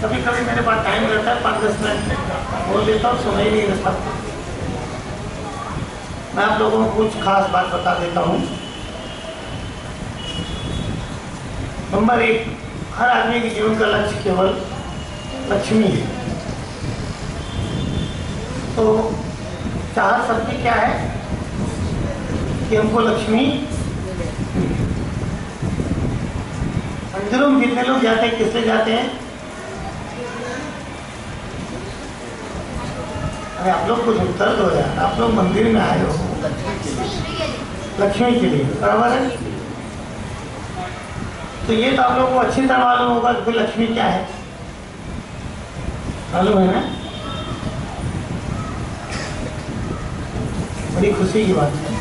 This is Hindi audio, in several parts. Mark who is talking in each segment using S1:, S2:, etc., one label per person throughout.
S1: कभी कभी मेरे पास टाइम रहता है 5-10 मिनट बोल देता हूँ, सुना ही नहीं रहता। मैं आप लोगों को कुछ खास बात बता देता हूँ। नंबर 1, हर आदमी के जीवन का लक्ष्य केवल लक्ष्मी है। तो चाहत सबकी क्या है कि हमको लक्ष्मी। मंदिरों में जितने लोग जाते हैं किस लिए जाते हैं? अरे आप लोग कुछ उत्तर दो यार, आप लोग मंदिर में आए हो लक्ष्मी के लिए, बराबर है? तो ये तो आप लोगों को अच्छी तरह मालूम होगा कि लक्ष्मी क्या है, मालूम है ना? बड़ी खुशी की बात है।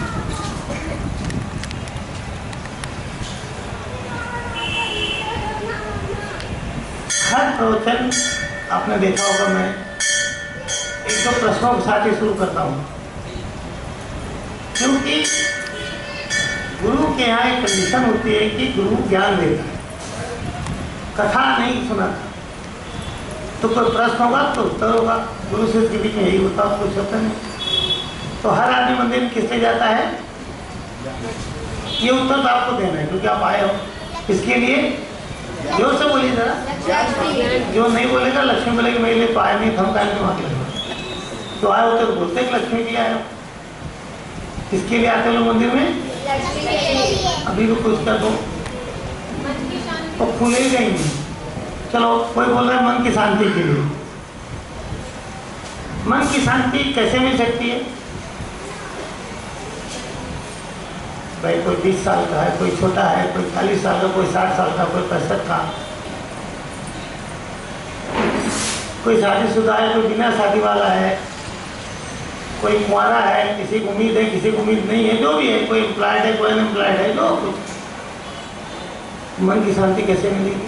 S1: हर प्रवचन आपने देखा होगा, मैं एक दो प्रश्नों के साथ ही शुरू करता हूँ, क्योंकि गुरु के यहाँ एक कंडीशन होती है कि गुरु ज्ञान देता है, कथा नहीं सुनाता। तो कोई प्रश्न होगा तो उत्तर होगा, गुरु शिष्य के बीच में यही होता है, कुछ होता नहीं। तो हर आदमी मंदिर में किससे जाता है? ये उत्तर तो आपको देना है क्योंकि आप आए हो। इसके लिए जोर से बोलिए जरा, जो नहीं बोलेगा लक्ष्मी बोलेगी मेरे लिए तो आए नहीं, हम टाइम के मांग लेंगे। तो आए होते तो बोलते कि लक्ष्मी के लिए आए हो। किसके लिए आते लोग मंदिर में? अभी भी कुछ कर दो तो खुले ही नहीं। चलो कोई बोल रहा है मन की शांति के लिए। मन की शांति कैसे मिल सकती है? भाई कोई 20 साल का है, कोई छोटा है, कोई 40 साल का, कोई 60 साल का, कोई 65 का, कोई शादीशुदा है, कोई बिना शादी वाला है, कोई कुंवारा है, किसी को उम्मीद है, किसी को उम्मीद नहीं है, जो भी है, कोई एम्प्लॉयड है, कोई अनएम्प्लॉयड है, जो कुछ। मन की शांति कैसे मिलेगी?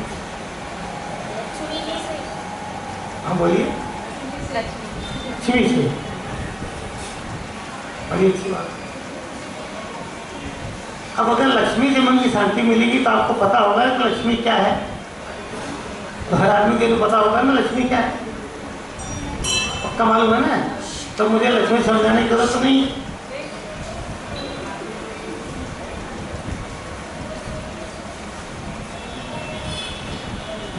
S1: हाँ बोलिए। लक्ष्मी से। बड़ी अच्छी बात। अब अगर लक्ष्मी से मन की शांति मिलेगी तो आपको पता होगा कि लक्ष्मी क्या है। तो हर आदमी के लिए पता होगा ना लक्ष्मी क्या है, पक्का मालूम है ना? तो मुझे लक्ष्मी समझाने की जरूरत तो नहीं है।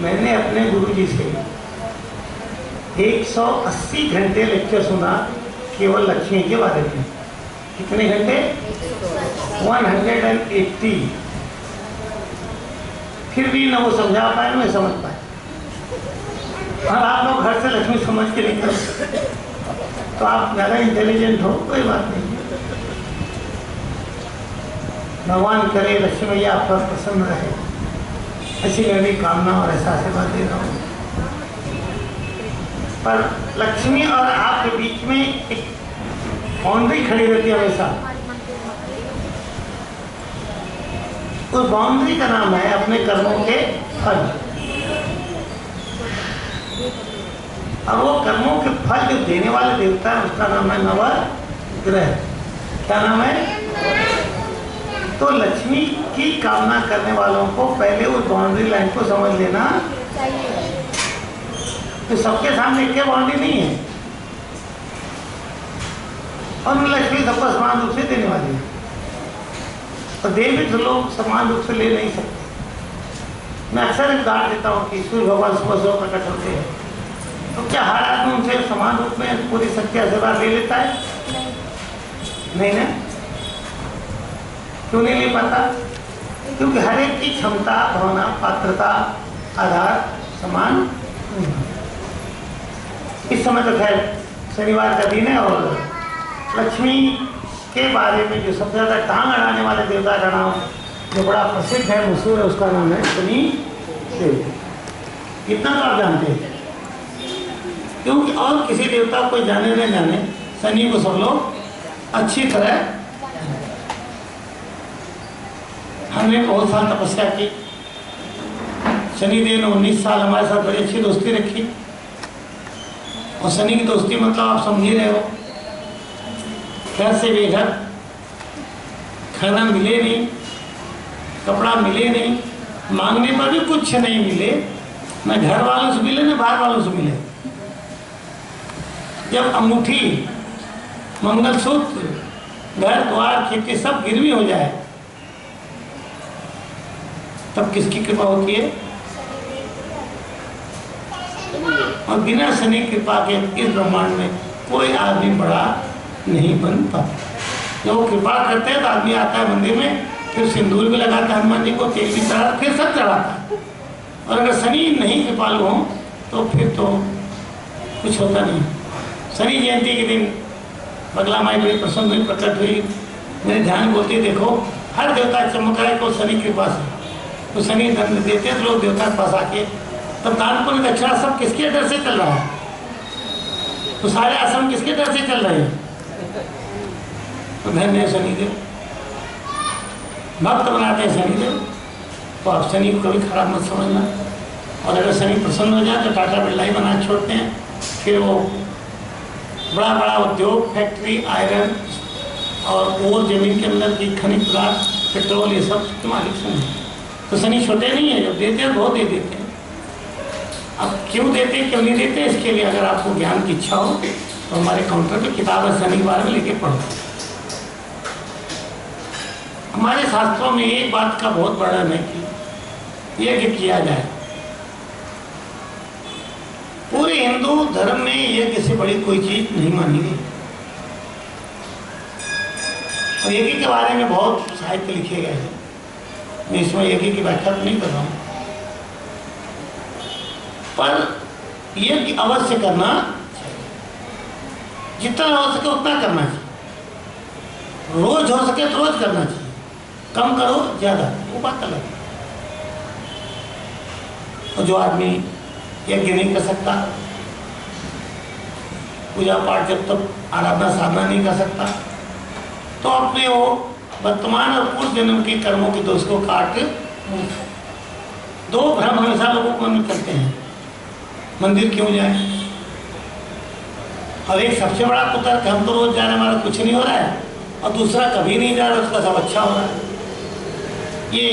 S1: मैंने अपने गुरुजी से 180 घंटे लेक्चर सुना केवल लक्ष्मी के बारे में। कितने घंटे? 180। फिर भी न वो समझा पाए न मैं समझ पाए। और आप लोग घर से लक्ष्मी समझ के निकल तो आप ज़्यादा इंटेलिजेंट हो, कोई बात नहीं। भगवान करे लक्ष्मी मैया आप पर प्रसन्न रहे, ऐसी मेरी कामना और ऐसा आशीर्वाद दे रहा हूँ। पर लक्ष्मी और आपके बीच में एक बाउंड्री खड़ी रहती है हमेशा। उस बाउंड्री का नाम है अपने कर्मों के फल। और वो कर्मों के फल जो देने वाले देवता है उसका नाम है नवग्रह। क्या नाम है? तो लक्ष्मी की कामना करने वालों को पहले उस बाउंड्री लाइन को समझ लेना चाहिए। तो सबके सामने क्या बाउंड्री नहीं है, और लक्ष्मी सबको समान रूप से देने वाली है। तो दे भी तो लोग समान रूप से ले नहीं सकते। मैं अक्सर एक उदाहरण देता हूँ कि सूर्य भगवान सुबह सुबह प्रकट होते हैं, तो क्या हर आदमी उनसे समान रूप में पूरी शक्ति आशीर्वाद ले लेता है? नहीं ना? क्यों नहीं ले पाता? क्योंकि हर एक की क्षमता, भावना, पात्रता, आधार समान नहीं। इस समय तो खैर शनिवार का दिन है और लक्ष्मी के बारे में जो सबसे ज़्यादा टांग अड़ाने वाले देवता का नाम जो बड़ा प्रसिद्ध है, मशहूर है, उसका नाम है शनि देव। इतना तो आप जानते हैं, क्योंकि और किसी देवता को जाने न जाने, शनि को सब लोग अच्छी तरह। हमने बहुत साल तपस्या की, शनिदेव ने 19 साल हमारे साथ बड़ी अच्छी दोस्ती रखी। और शनि की दोस्ती मतलब आप समझ ही रहे हो, घर से बेघर, खाना मिले नहीं, कपड़ा मिले नहीं, मांगने पर भी कुछ नहीं मिले, न घर वालों से मिले न बाहर वालों से मिले। जब अंगूठी, मंगलसूत्र, घर द्वार, खेती सब गिरवी हो जाए तब किसकी कृपा होती है? और बिना शनि कृपा के इस ब्रह्मांड में कोई आदमी बड़ा नहीं बन पाता। जब वो कृपा करते हैं तो आदमी आता है मंदिर में, फिर सिंदूर भी लगाता है हनुमान जी को, तेल भी चढ़ा, फिर सब चढ़ाता है। और अगर शनि नहीं कृपालु हो तो फिर तो कुछ होता नहीं। शनि जयंती के दिन बगला माई बड़ी प्रसन्न हुई, प्रकट हुई, मेरे ध्यान बोलती देखो हर देवता चमक रहा है को शनि कृपा से। तो शनि दंड देते हैं तो लोग देवता के पास आके, तब दान पुण्य दक्षिणा सब किसके डर से चल रहा है? तो सारे आश्रम किसके डर से चल रहे हैं? तो धन्य शनिदेव, भक्त बनाते हैं शनिदेव। तो आप शनि को कभी खराब मत समझना। और अगर शनि प्रसन्न हो जाए तो टाटा बिरला ही बना छोड़ते हैं। फिर वो बड़ा बड़ा उद्योग, फैक्ट्री, आयरन और जमीन के अंदर की खनिज पदार्थ, पेट्रोल, ये सब के मालिक शनि। तो शनि छोटे नहीं है, जब देते हैं बहुत दे देते हैं। अब क्यों देते क्यों नहीं देते, इसके लिए अगर आपको ज्ञान की इच्छा हो तो हमारे काउंटर पे किताब है, शनि के बारे में लेके पढ़ो। हमारे शास्त्रों में एक बात का बहुत वर्णन है कि यज्ञ किया जाए। पूरे हिंदू धर्म में यज्ञ से बड़ी कोई चीज नहीं मानी गई। और यज्ञ के बारे में बहुत साहित्य लिखे गए हैं, मैं इसमें यज्ञ की व्याख्या तो नहीं कर रहा हूँ। पर यज्ञ अवश्य करना चाहिए, जितना हो सके उतना करना चाहिए। रोज हो सके तो रोज करना चाहिए, कम करो ज्यादा वो बात अलग है। और जो आदमी यज्ञ नहीं कर सकता, पूजा पाठ जब तक आराधना साधना नहीं कर सकता, तो अपने वो वर्तमान और पूर्व जन्म के कर्मों के दोष को काट। दो भ्रम हमेशा लोगों को मन में करते हैं, मंदिर क्यों जाए? और एक सबसे बड़ा कुतर्क, हम तो रोज जा रहे हैं हमारा कुछ नहीं हो रहा है, और दूसरा कभी नहीं जा रहा उसका सब अच्छा हो रहा है। ये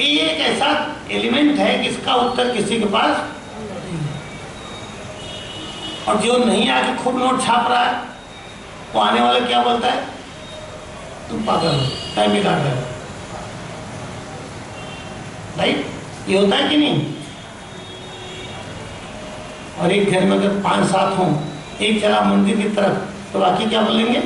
S1: एक ऐसा एलिमेंट है कि इसका उत्तर किसी के पास। और जो नहीं आके खूब नोट छाप रहा है वो आने वाले क्या बोलता है? तुम पागल हो, टाइम भी काट रहे हो। राइट, ये होता है कि नहीं? और एक घर में अगर 5-7 हों, एक चला मंदिर की तरफ, तो बाकी क्या बोलेंगे?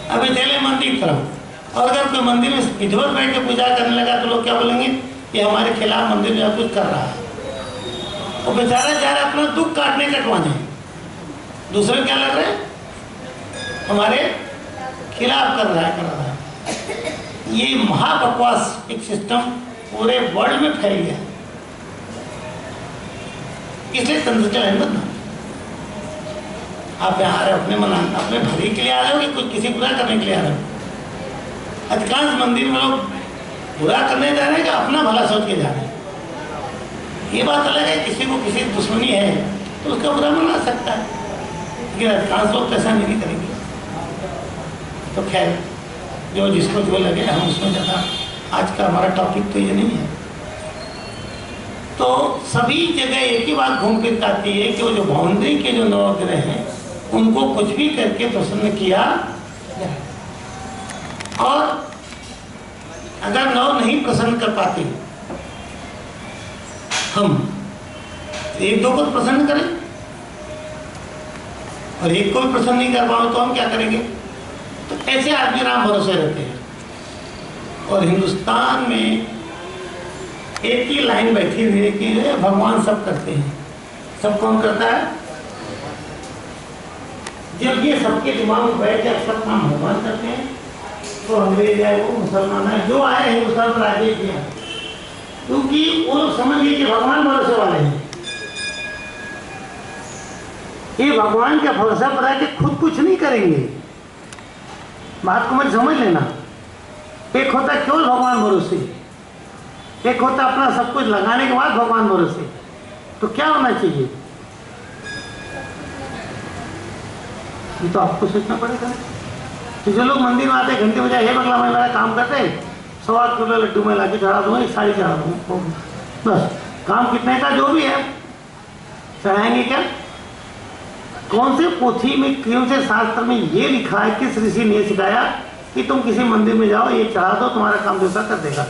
S1: अभी चले मंदिर की तरफ। और अगर कोई मंदिर में इधर बैठ के पूजा करने लगा तो लोग क्या बोलेंगे? ये हमारे खिलाफ मंदिर में कुछ कर रहा है। और बेचारा जा रहा अपना दुख काटने कटवाने, दूसरे क्या लग रहे हैं? हमारे खिलाफ कर रहा है। ये महाबकवास एक सिस्टम पूरे वर्ल्ड में फैल गया, इसलिए तंत्र चलाएं ना। आप यहाँ आ रहे हो अपने मन, अपने भले के लिए आ रहे हो कि कुछ किसी बुरा करने के लिए आ रहे हो? अधिकांश मंदिर में लोग बुरा करने जा रहे हैं कि अपना भला सोच के जा रहे हैं। ये बात अलग है, किसी को किसी दुश्मनी है तो उसका बुरा मना सकता है, लेकिन अधिकांश लोग ऐसा नहीं करेंगे। तो खैर, जो जिसको जो लगे, हम उसमें ज़्यादा, आज का हमारा टॉपिक तो ये नहीं है। तो सभी जगह एक ही बात घूम फिर आती है कि वो जो बाउंड्री के जो नवग्रह हैं उनको कुछ भी करके प्रसन्न किया जाए। और अगर नव नहीं प्रसन्न कर पाते हम, एक दो को तो प्रसन्न करें, और एक को भी प्रसन्न नहीं कर पाओ तो हम क्या करेंगे? तो ऐसे आदमी राम भरोसे रहते हैं। और हिंदुस्तान में एक ही लाइन बैठी हुई है कि भगवान सब करते हैं। सब कौन करता है? जब ये सबके दिमाग में बैठ जाए सब काम भगवान करते हैं, तो अंग्रेज है, वो मुसलमान है, जो आए हिंदुस्तान पर आगे किया, क्योंकि वो लोग समझ गए कि भगवान भरोसे वाले हैं। ये भगवान का भरोसा पर है कि खुद कुछ नहीं करेंगे। बात को मत समझ लेना। एक होता है केवल भगवान भरोसे, एक होता अपना सब कुछ लगाने के बाद भगवान भरोसे। तो क्या होना चाहिए? ये तो आपको सोचना पड़ेगा। तो जो लोग मंदिर में आते घंटे बजाय हे बगला मैं मेरा काम करते, 1.25 किलो लड्डू में लाके चढ़ा दूंगा, एक साड़ी चढ़ा दूंगा, बस काम कितने का जो भी है चढ़ाएंगे क्या? कौन से पोथी में, कौन से शास्त्र में ये लिखा है, किस ऋषि ने सिखाया कि तुम किसी मंदिर में जाओ ये चढ़ा दो तुम्हारा काम देवता कर देगा?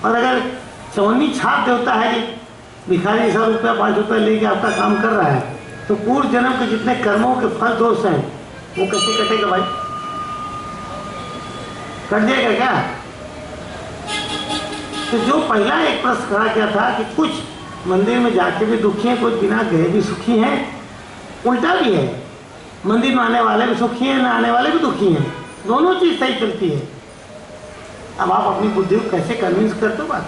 S1: और अगर चवन्नी छाप देवता है कि भिखारी 100 रुपया 5 रुपया लेके आपका काम कर रहा है, तो पूर्व जन्म के जितने कर्मों के फल दोष हैं वो कैसे कटेगा भाई? कट जाएगा क्या? तो जो पहला एक प्रश्न खड़ा किया था कि कुछ मंदिर में जाके भी दुखी हैं, कुछ बिना गए भी सुखी हैं, उल्टा भी है, मंदिर में आने वाले भी सुखी हैं, ना आने वाले भी दुखी हैं, दोनों चीज सही चलती है। अब आप अपनी बुद्धि को कैसे कन्विंस करते हो बात?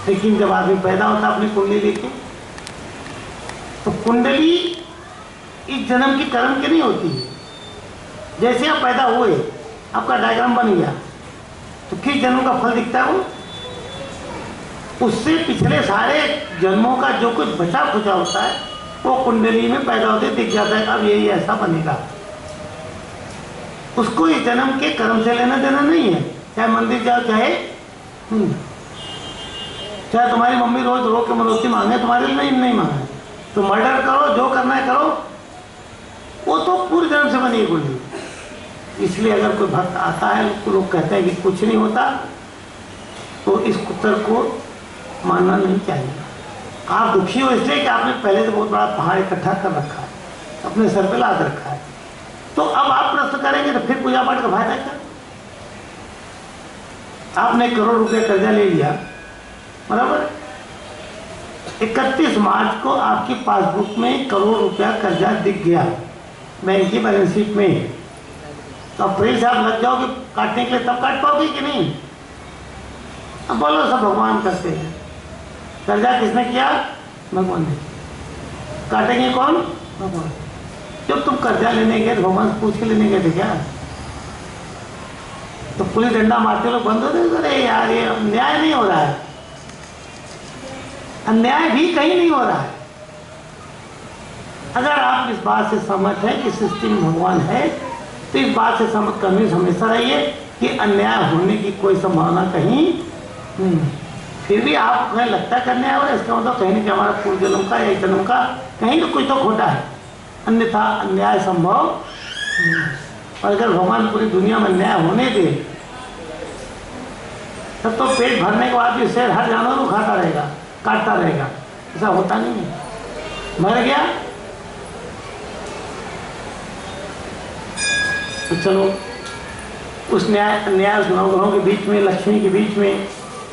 S1: लेकिन जब आदमी पैदा होता अपनी कुंडली लेके, तो कुंडली इस जन्म की कर्म की नहीं होती है। जैसे आप पैदा हुए, आपका डायग्राम बन गया, तो किस जन्म का फल दिखता है? वो उससे पिछले सारे जन्मों का जो कुछ बचा खुचा होता है वो कुंडली में पैदा होते दिख जाता है। अब यही ऐसा बनेगा, उसको इस जन्म के कर्म से लेना देना नहीं है। चाहे मंदिर जाओ, चाहे तुम्हारी मम्मी रोज रो के मनोती मांगे, तुम्हारे लिए नहीं मांगे, तो मर्डर करो, जो करना है करो, वो तो पूरे जन्म से बनी कुंडली। इसलिए अगर कोई भक्त आता है तो लोग कहते हैं कि कुछ नहीं होता, तो इस उत्तर को मानना नहीं चाहिए। आप दुखी हो इसलिए कि आपने पहले से बहुत बड़ा पहाड़ इकट्ठा कर रखा है, अपने सर पे लाद रखा है, तो अब आप प्रश्न करेंगे तो फिर पूजा पाठ का फायदा क्या? आपने 1 करोड़ रुपये कर्जा ले लिया, बराबर, 31 मार्च को आपकी पासबुक में 1 करोड़ रुपया कर्जा दिख गया बैंक की बैलेंस शीट में, तो अप्रैल से आप लग जाओगे काटने के लिए, तब काट पाओगे कि नहीं? अब बोलो सब भगवान करते हैं, कर्जा किसने किया? भगवान ने। काटेंगे कौन? भगवान। जब तुम कर्जा लेने गए तो भगवान से पूछ के लेने गए थे क्या? तो पुलिस डंडा मारते लोग बंद हो गए, अरे यार ये अन्याय नहीं हो रहा है, अन्याय भी कहीं नहीं हो रहा है। अगर आप इस बात से सहमत हैं कि सृष्टि में भगवान है, तो इस बात से सहमत करने हमेशा रहिए कि अन्याय होने की कोई संभावना कहीं नहीं। फिर भी आपको लगता है करने आया, इसका मतलब कहीं कि हमारा पूर्व जन्म का या जन्म का कहीं तो कुछ तो खोटा है, अन्यथा अन्याय संभव नहीं। और अगर भगवान पूरी दुनिया में अन्याय होने दे, तब तो पेट भरने के बाद भी शेर हर जानवर को खाता रहेगा, काटता रहेगा। ऐसा होता नहीं है, मर गया तो चलो उस न्याय उस नवग्रहों के बीच में, लक्ष्मी के बीच में,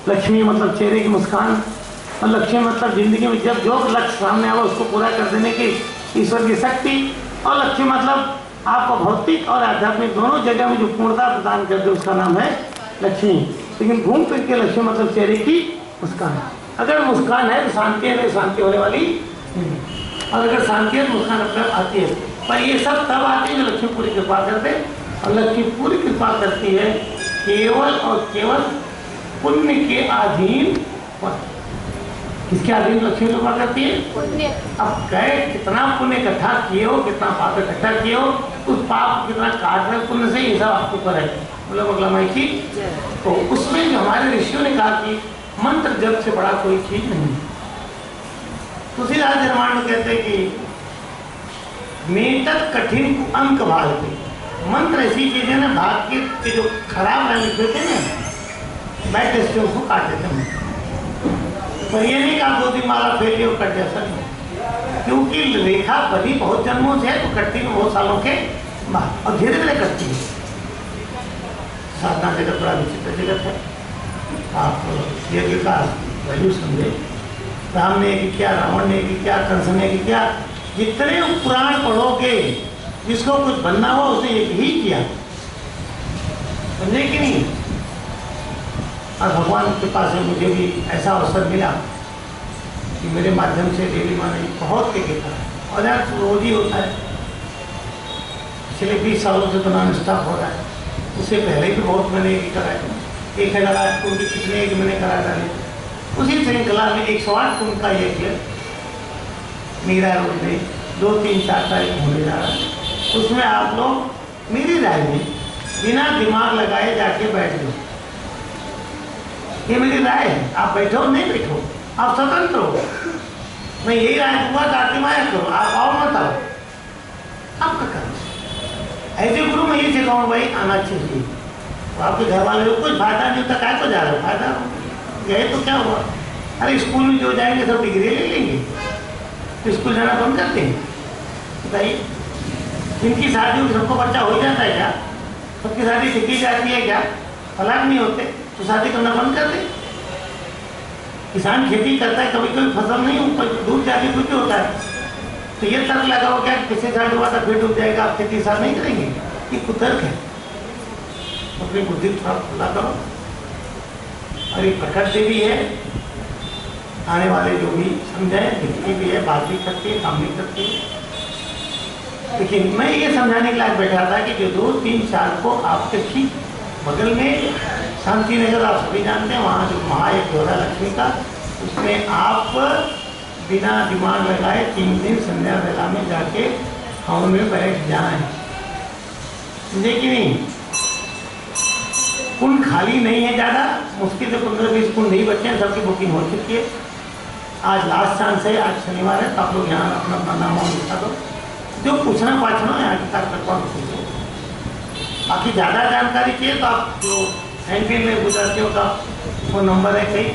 S1: लक्ष्मी मतलब चेहरे की मुस्कान, और लक्ष्मी मतलब जिंदगी में जब जो लक्ष्य सामने आवा उसको पूरा कर देने की ईश्वर की शक्ति, और लक्ष्मी मतलब आपको भौतिक और आध्यात्मिक दोनों जगह में जो पूर्णता प्रदान कर दे उसका नाम है लक्ष्मी। लेकिन घूम फिर के लक्ष्मी मतलब चेहरे की मुस्कान। अगर मुस्कान है तो शांति है, शांति होने वाली नहीं, और अगर शांति है तो मुस्कान अपने आप आती है। पर ये सब तब आती है जो लक्ष्मी पूरी कृपा करते, और लक्ष्मी पूरी कृपा करती है केवल और केवल पुण्य के अधीन। किसके अधीन लक्ष्मी कृपा करती है? पुण्य। अब गए कितना पुण्य इकट्ठा किए हो, कितना पाप इकट्ठा किए हो, उस पाप कितना काट रहे पुण्य से, ये सब आपको ऊपर है। मतलब अगला माई की, तो उसमें जो हमारे ऋषियों ने कहा कि मंत्र जप से बड़ा कोई चीज नहीं। तुलसीदास निर्माण में कहते हैं कि मेटक कठिन अंक भाग के मंत्र ऐसी चीज है ना, भाग के जो खराब लाइन लिखे थे ना, बैठ टेस्ट उसको काट देते हैं। पर ये नहीं कि आप 2 माला फेर लिए और कट जाए, सर, क्योंकि रेखा बनी बहुत जन्मों से है तो कटती है बहुत सालों के बाद, और धीरे धीरे कटती है। साधना जगत बड़ा विचित्र जगत है। आप यज्ञ का वैल्यू समझे, राम ने कि क्या, रावण ने कि क्या, कंस ने कि क्या, जितने पुराण पढ़ोगे जिसको कुछ बनना हो उसने एक ही किया, समझे कि नहीं? और भगवान के पास में मुझे भी ऐसा अवसर मिला कि मेरे माध्यम से डेली माने बहुत के देखा, और यार रोज ही होता है, पिछले 20 सालों से तो नॉन स्टॉप हो रहा है। उससे पहले भी बहुत मैंने कराए, 1008 कुंभ कितने एक मैंने करा डाले। उसी श्रृंखला में 108 कुंभ का ये किया मीरा रोड में 2, 3, 4 तारीख होने जा रहा है। उसमें आप लोग मेरी राय में बिना दिमाग लगाए जाके बैठ जाओ, ये मेरी राय है, आप बैठो नहीं बैठो, आप स्वतंत्र हो। मैं यही राय दूंगा कि आरती माया करो, आप आओ मत आओ, आपका कर्म। ऐसे गुरु मैं ये सिखाऊँ भाई आना चाहिए। तो आपके घर वाले को कुछ फायदा नहीं होता, काय को जा रहा है, फायदा गए तो क्या हुआ? अरे स्कूल में जो जाएंगे सब डिग्री ले लेंगे, तो स्कूल जाना बंद करते हैं? बताइए, इनकी शादी में सबको बच्चा हो जाता है क्या? सबकी शादी सिखी जाती है क्या? तलाक नहीं होते तो शादी करना बंद कर दे। किसान खेती करता है, कभी कभी फसल नहीं हो, दूर जाके कुछ होता है, तो ये तर्क लगाओ क्या पिछले साल हुआ था फिर डूब जाएगा, आप खेती साल नहीं करेंगे? ये कुतर्क है। अपनी बुद्धि थोड़ा खुला करो। और ये प्रकट देवी है, आने वाले जो भी समझाए दिखती भी है, बात भी करती है, काम भी करती है। लेकिन मैं ये समझाने के लायक बैठा था कि जो 2-3 साल को आपके ठीक बगल में शांति नगर, आप सभी जानते हैं, वहाँ जो महायज्ञ हो रहा लक्ष्मी का, उसमें आप बिना दिमाग लगाए 3 दिन संध्या वेला में जाके हवन में बैठ जाएं। समझे कि नहीं? कुंड खाली नहीं है ज़्यादा, मुश्किल से 15-20 कुंड नहीं बचे हैं, सबकी बुकिंग हो चुकी है। आज लास्ट चांस है, आज शनिवार है, तो आप लोग यहाँ अपना अपना नाम लिखा दो। जो पूछना पाछना यहाँ की कार्यकर्ताओं को पूछो। बाकी ज़्यादा जानकारी चाहिए तो आप जो हैंडबिल में गुजरातियों का वो नंबर है कहीं,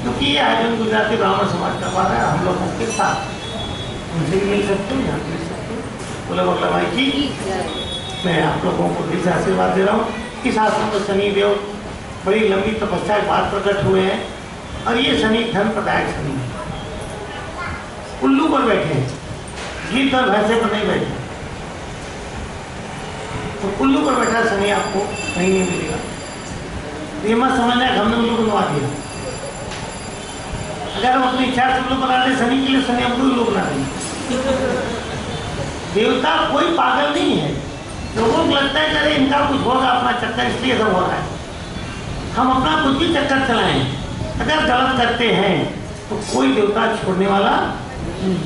S1: क्योंकि ये आयोजन गुजराती ब्राह्मण समाज करवा रहा है, हम लोगों के साथ उनसे भी मिल सकते हो, यहाँ मिल सकते हो। बोले बोला भाई जी, मैं आप लोगों को दिल से आशीर्वाद दे रहा हूँ कि शास्त्रों में शनि देव बड़ी लंबी तपस्या के बाद प्रकट हुए हैं, और ये शनि धन प्रदायक शनि है। उल्लू पर बैठे हैं, गीत और भैंसे पर नहीं बैठे। तो उल्लू पर बैठा शनि आपको कहीं नहीं मिलेगा। ये मत समझना कि हमने उल्लू बनवा दिया। अगर हम अपनी इच्छा से उल्लू बना दें शनि के लिए, शनि हमको उल्लू बना देंगे। देवता कोई पागल नहीं है। लोगों को लगता है कि अरे इनका कुछ होगा, अपना चक्कर इसलिए सब हो रहा है। हम अपना कुछ भी चक्कर चलाएं, अगर गलत करते हैं तो कोई देवता छोड़ने वाला नहीं।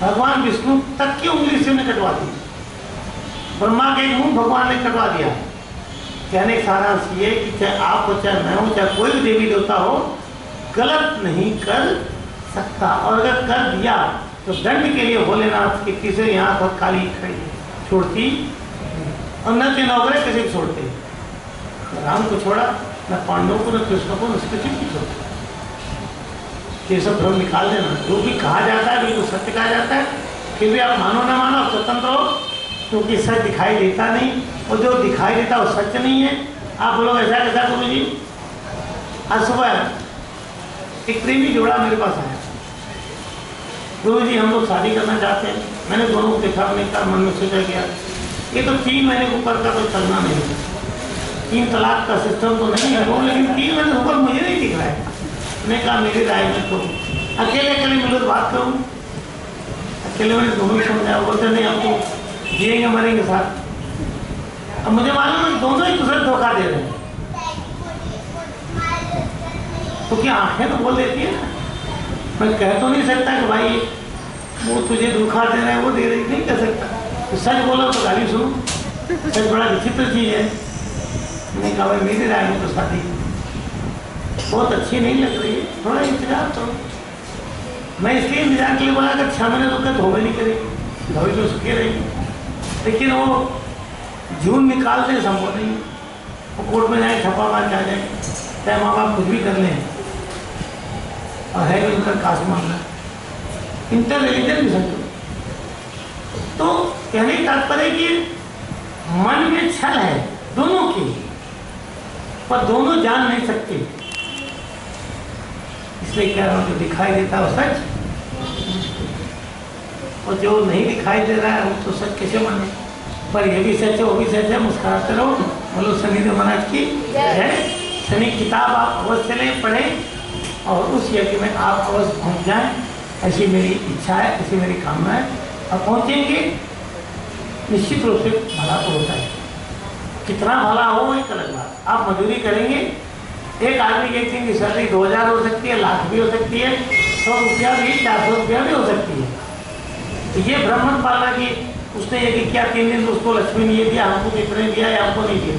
S1: भगवान विष्णु तक की उंगली से उन्हें कटवा दी, ब्रह्मा के मुंह भगवान ने कटवा दिया। कहने का सारांश ये कि चाहे आप हो, चाहे मैं हूँ, चाहे कोई भी देवी देवता हो, गलत नहीं कर सकता, और अगर कर दिया तो दंड के लिए भोलेनाथ की तीसरे यहाँ पर काली खड़ी छोड़ती, और न के नौकरे किसी को छोड़ते। राम को छोड़ा, न पांडवों को, न कृष्ण को, न किसी को छोड़ते। ये सब भ्रम निकाल देना। जो भी कहा जाता है बिल्कुल सत्य कहा जाता है, फिर भी आप मानो ना मानो, आप स्वतंत्र हो, क्योंकि सच दिखाई देता नहीं, और जो दिखाई देता वो सच नहीं है। आप बोलो ऐसा कैसा गुरु जी? आज सुबह एक प्रेमी जोड़ा मेरे पास आया, गुरु जी हम लोग शादी करना चाहते हैं। मैंने दोनों को देखा, मैंने कहा, मन में सोचा गया ये तो 3 महीने के ऊपर का तो चलना नहीं है, 3 तलाक का सिस्टम तो नहीं है, लेकिन 3 महीने ऊपर मुझे नहीं दिख रहा है। मैंने कहा मेरी राय में तो अकेले अकेले मिलो तो बात करूँ, अकेले मैंने दोनों समझा, बोलते नहीं हम तो जिएंगे मरेंगे साथ। अब मुझे मालूम है दोनों एक दूसरे धोखा दे रहे हैं, तो क्या आंखें तो बोल देती है ना। मैं कह तो नहीं सकता कि भाई वो तुझे धोखा दे रहा है, वो दे रही, नहीं कह सकता। तो सच बोलो तो गाली सुनो, सच बड़ा विचित्र चीज़ है। मैंने कहा भाई मेरी राय में तो शादी बहुत अच्छी नहीं लग रही है, थोड़ा इंतजार करो। मैं इसलिए इंतजार के लिए बोला अगर 6 महीने रुके तो होवे नहीं करेगी, धोई तो सुखी रहेगी। लेकिन वो जून निकाल दे संभव नहीं, वो कोर्ट में जाए छपा मार के आ जाए, चाहे माँ बाप कुछ भी कर लें, और है भी उनका कास्ट मामला, इंटर रिलीजन भी समझो। तो कहने का तात्पर्य कि मन में छल है दोनों की, पर दोनों जान नहीं सकते। इसलिए कह रहा हूँ जो दिखाई देता है वो सच, और जो नहीं दिखाई दे रहा है वो तो सच कैसे माने। पर ये भी सच है, वो भी सच है, मुस्कुराते रहो। बोलो शनिदेव महाराज की जय। शनि किताब आप अवश्य लें, पढ़ें, और उस यज्ञ में आप अवश्य पहुँच जाएं, ऐसी मेरी इच्छा है, ऐसी मेरी कामना है। और पहुँचेंगे निश्चित रूप से भला तो होता है, कितना भला हो एक अलग बात। आप मजदूरी करेंगे, एक आदमी की एक दिन की सैलरी 2000 हो सकती है, लाख भी हो सकती है, 100 रुपया भी, 400 रुपया भी हो सकती है। तो ये ब्राह्मण पालना की उसने ये किया 3 दिन उसको लक्ष्मी ने ये दिया, हमको कितने दिया या हमको नहीं दिया।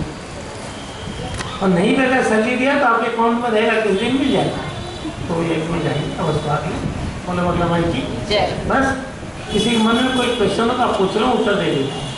S1: और नहीं भी अगर सैलरी दिया तो आपके अकाउंट में रहेगा, किस दिन मिल जाएगा। तो ये में जाइए अवश्य आगे बोले मतलब भाई की बस किसी के मन में कोई क्वेश्चन हो तो आप पूछ लो, उत्तर दे दीजिए।